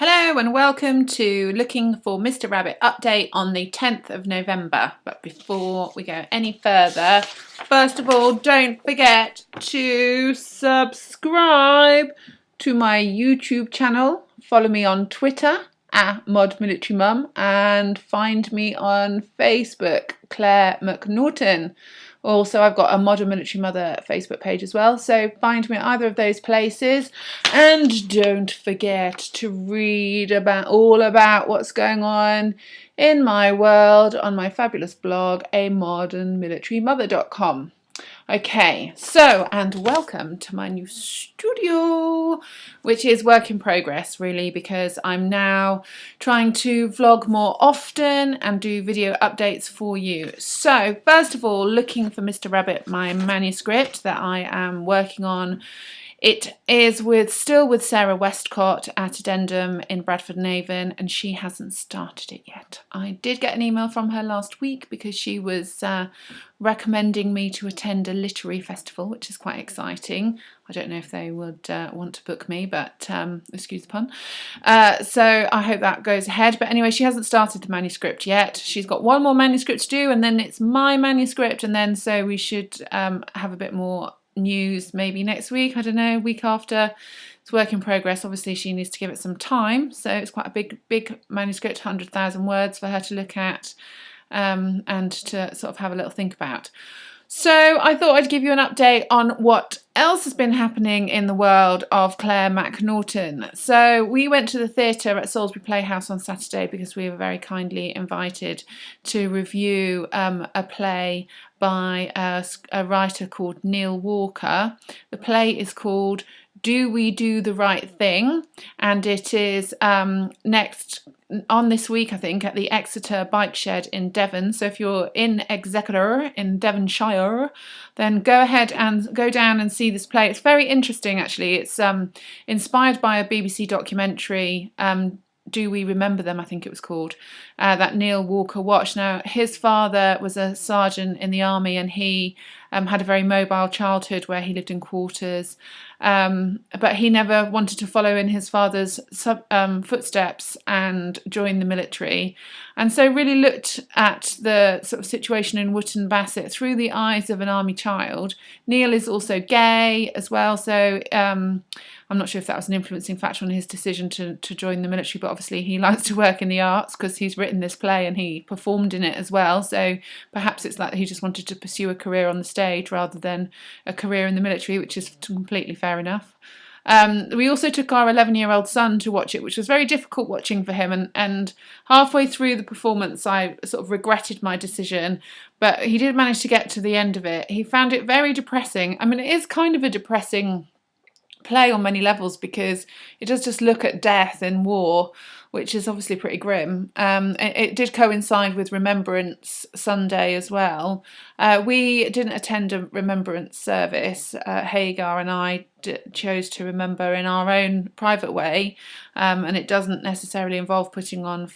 Hello and welcome to Looking for Mr. Rabbit update on the 10th of November. But before we go any further, first of all, don't forget to subscribe to my YouTube channel. Follow me on Twitter at ModMilitaryMum and find me on Facebook, Claire McNaughton. Also, I've got a Modern Military Mother Facebook page as well, so find me at either of those places. And don't forget to read all about what's going on in my world on my fabulous blog, amodernmilitarymother.com. Okay, so, and welcome to my new studio, which is work in progress really, because I'm now trying to vlog more often and do video updates for you. So, first of all, Looking for Mr. Rabbit, my manuscript that I am working on. It is still with Sarah Westcott at Addendum in Bradford and Avon, and she hasn't started it yet. I did get an email from her last week because she was recommending me to attend a literary festival, which is quite exciting. I don't know if they would want to book me, but excuse the pun. So I hope that goes ahead. But anyway, she hasn't started the manuscript yet. She's got one more manuscript to do, and then it's my manuscript, and then so we should have a bit more news maybe next week, I don't know, week after. It's work in progress. Obviously she needs to give it some time, so it's quite a big manuscript, 100,000 words for her to look at and to sort of have a little think about. So I thought I'd give you an update on what else has been happening in the world of Claire McNaughton. So we went to the theatre at Salisbury Playhouse on Saturday because we were very kindly invited to review a play by a writer called Neil Walker. The play is called Do We Do the Right Thing? And it is next on this week, I think, at the Exeter Bike Shed in Devon. So if you're in Exeter in Devonshire, then go ahead and go down and see this play. It's very interesting, actually. It's inspired by a BBC documentary, Do We Remember Them, I think it was called, that Neil Walker watched. Now, his father was a sergeant in the army, and he had a very mobile childhood where he lived in quarters, but he never wanted to follow in his father's footsteps and join the military, and so really looked at the sort of situation in Wootton Bassett through the eyes of an army child. Neil is also gay as well, so I'm not sure if that was an influencing factor on his decision to join the military, but obviously he likes to work in the arts because he's written this play and he performed in it as well, so perhaps it's like he just wanted to pursue a career on the stage rather than a career in the military, which is completely fair enough. We also took our 11-year-old son to watch it, which was very difficult watching for him, and halfway through the performance I sort of regretted my decision, but he did manage to get to the end of it. He found it very depressing. I mean, it is kind of a depressing play on many levels because it does just look at death in war, which is obviously pretty grim. It did coincide with Remembrance Sunday as well. We didn't attend a remembrance service. Hagar and I chose to remember in our own private way, and it doesn't necessarily involve him putting on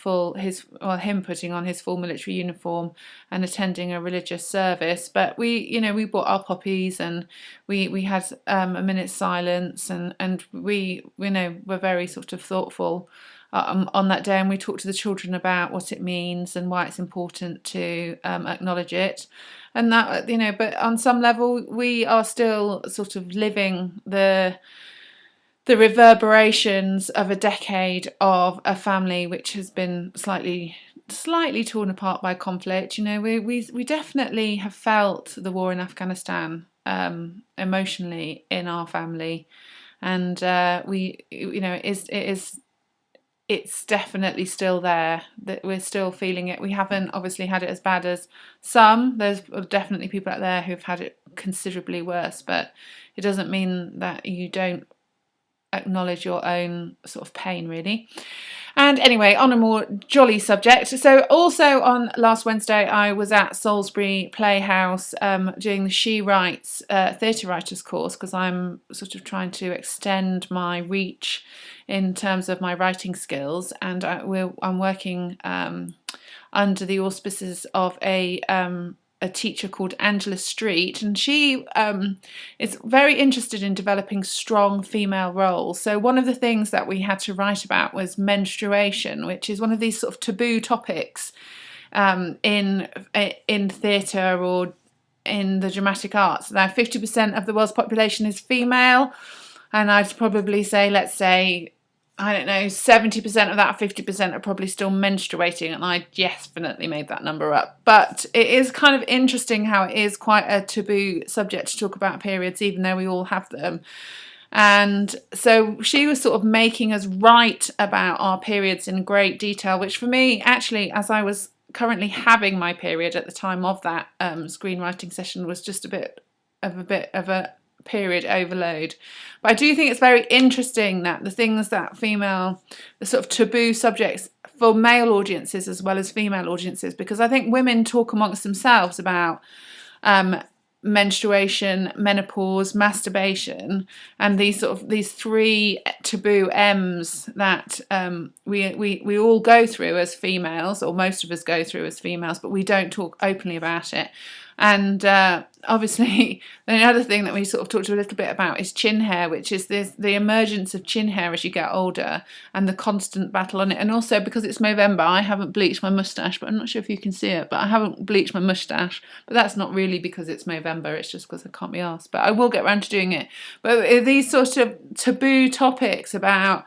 his full military uniform and attending a religious service. But we bought our poppies and we had a minute's silence, and we were very sort of thoughtful on that day, and we talked to the children about what it means and why it's important to acknowledge it, and that but on some level we are still sort of living the reverberations of a decade of a family which has been slightly torn apart by conflict. We definitely have felt the war in Afghanistan emotionally in our family, and it's definitely still there, that we're still feeling it. We haven't obviously had it as bad as some. There's definitely people out there who've had it considerably worse, but it doesn't mean that you don't acknowledge your own sort of pain, really. And anyway, on a more jolly subject, so also on last Wednesday I was at Salisbury Playhouse doing the She Writes theatre writers course, because I'm sort of trying to extend my reach in terms of my writing skills, and I'm working under the auspices of a a teacher called Angela Street, and she is very interested in developing strong female roles. So one of the things that we had to write about was menstruation, which is one of these sort of taboo topics in theatre or in the dramatic arts. Now, 50% of the world's population is female, and I'd probably say, let's say, I don't know, 70% of that 50% are probably still menstruating, and I definitely made that number up. But it is kind of interesting how it is quite a taboo subject to talk about periods, even though we all have them. And so she was sort of making us write about our periods in great detail, which for me, actually, as I was currently having my period at the time of that screenwriting session, was just a bit of a period overload. But I do think it's very interesting that the things that the sort of taboo subjects for male audiences as well as female audiences, because I think women talk amongst themselves about menstruation, menopause, masturbation, and these three taboo M's that we all go through as females, or most of us go through as females, but we don't talk openly about it. And obviously, the other thing that we sort of talked a little bit about is chin hair, which is the emergence of chin hair as you get older and the constant battle on it. And also, because it's November, I haven't bleached my moustache, but I'm not sure if you can see it, but I haven't bleached my moustache. But that's not really because it's November, it's just because I can't be asked. But I will get around to doing it. But these sort of taboo topics about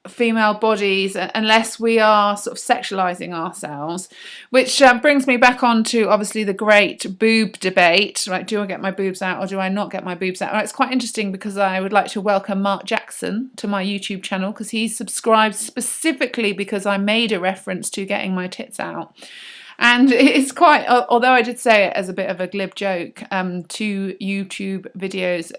female bodies, unless we are sort of sexualizing ourselves, which brings me back on to obviously the great boob debate, right? Do I get my boobs out or do I not get my boobs out? Right, it's quite interesting because I would like to welcome Mark Jackson to my YouTube channel, because he subscribed specifically because I made a reference to getting my tits out. And it's quite, although I did say it as a bit of a glib joke 2 YouTube videos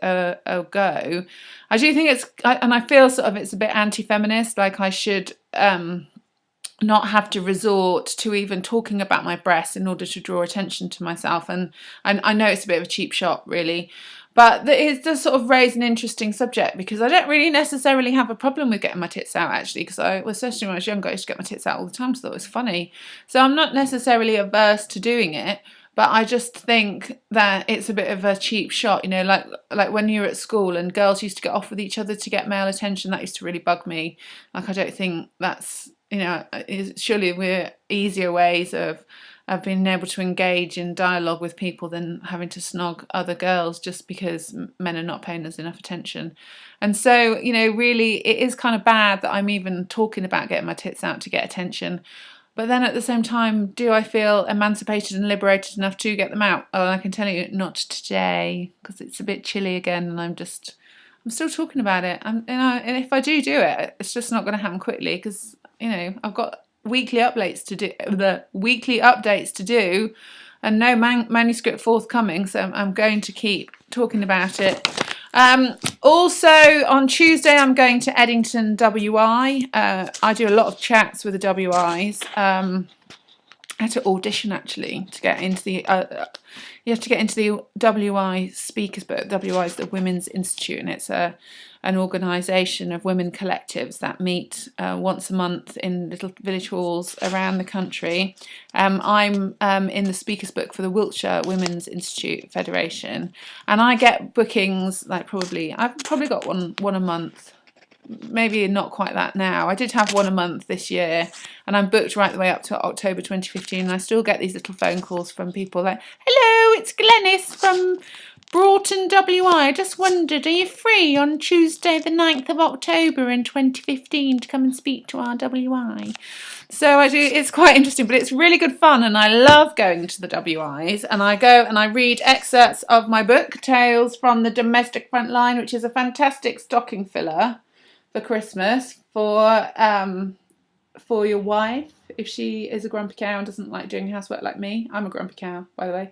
ago, I do think and I feel sort of it's a bit anti-feminist, like I should not have to resort to even talking about my breasts in order to draw attention to myself. And I know it's a bit of a cheap shot, really. But it does sort of raise an interesting subject, because I don't really necessarily have a problem with getting my tits out, actually, because especially when I was younger, I used to get my tits out all the time, so I thought it was funny. So I'm not necessarily averse to doing it, but I just think that it's a bit of a cheap shot, you know, like when you were at school and girls used to get off with each other to get male attention. That used to really bug me. Like, I don't think that's, you know, surely we're easier ways of being able to engage in dialogue with people than having to snog other girls just because men are not paying us enough attention. And so, you know, really it is kind of bad that I'm even talking about getting my tits out to get attention. But then at the same time, do I feel emancipated and liberated enough to get them out? Oh, I can tell you, not today, because it's a bit chilly again, and I'm still talking about it. And if I do it, it's just not going to happen quickly, because, you know, I've got weekly updates to do, and no manuscript forthcoming, so I'm going to keep talking about it. Also on Tuesday I'm going to Eddington, WI. I do a lot of chats with the WIs. I had to audition actually to get into the you have to get into the WI Speakers Book. WI is the Women's Institute, and it's an organisation of women collectives that meet once a month in little village halls around the country. I'm in the Speakers Book for the Wiltshire Women's Institute Federation, and I get bookings like I've probably got one a month. Maybe not quite that now. I did have one a month this year, and I'm booked right the way up to October 2015, and I still get these little phone calls from people like, hello, it's Glenys from Broughton, WI. I just wondered, are you free on Tuesday the 9th of October in 2015 to come and speak to our WI? So I do. It's quite interesting, but it's really good fun, and I love going to the WIs. And I go and I read excerpts of my book, Tales from the Domestic Frontline, which is a fantastic stocking filler for Christmas for your wife, if she is a grumpy cow and doesn't like doing housework like me. I'm a grumpy cow, by the way.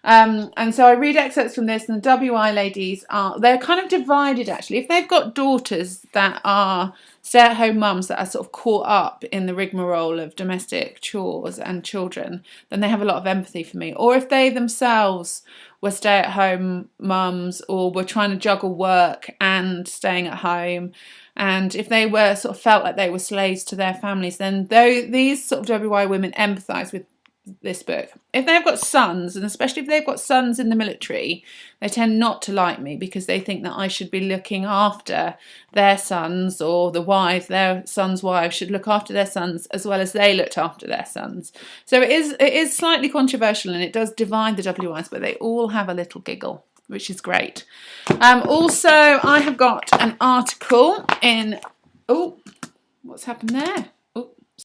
And so I read excerpts from this, and the WI ladies they're kind of divided, actually. If they've got daughters that are stay-at-home mums that are sort of caught up in the rigmarole of domestic chores and children, then they have a lot of empathy for me. Or if they themselves were stay-at-home mums, or were trying to juggle work and staying at home, and if they were sort of felt like they were slaves to their families, then these sort of WI women empathise with this book. If they've got sons, and especially if they've got sons in the military, they tend not to like me because they think that I should be looking after their sons, or their sons' wives should look after their sons as well as they looked after their sons. So it is slightly controversial, and it does divide the WIs, but they all have a little giggle, which is great. Also, I have got an article in... Oh, what's happened there?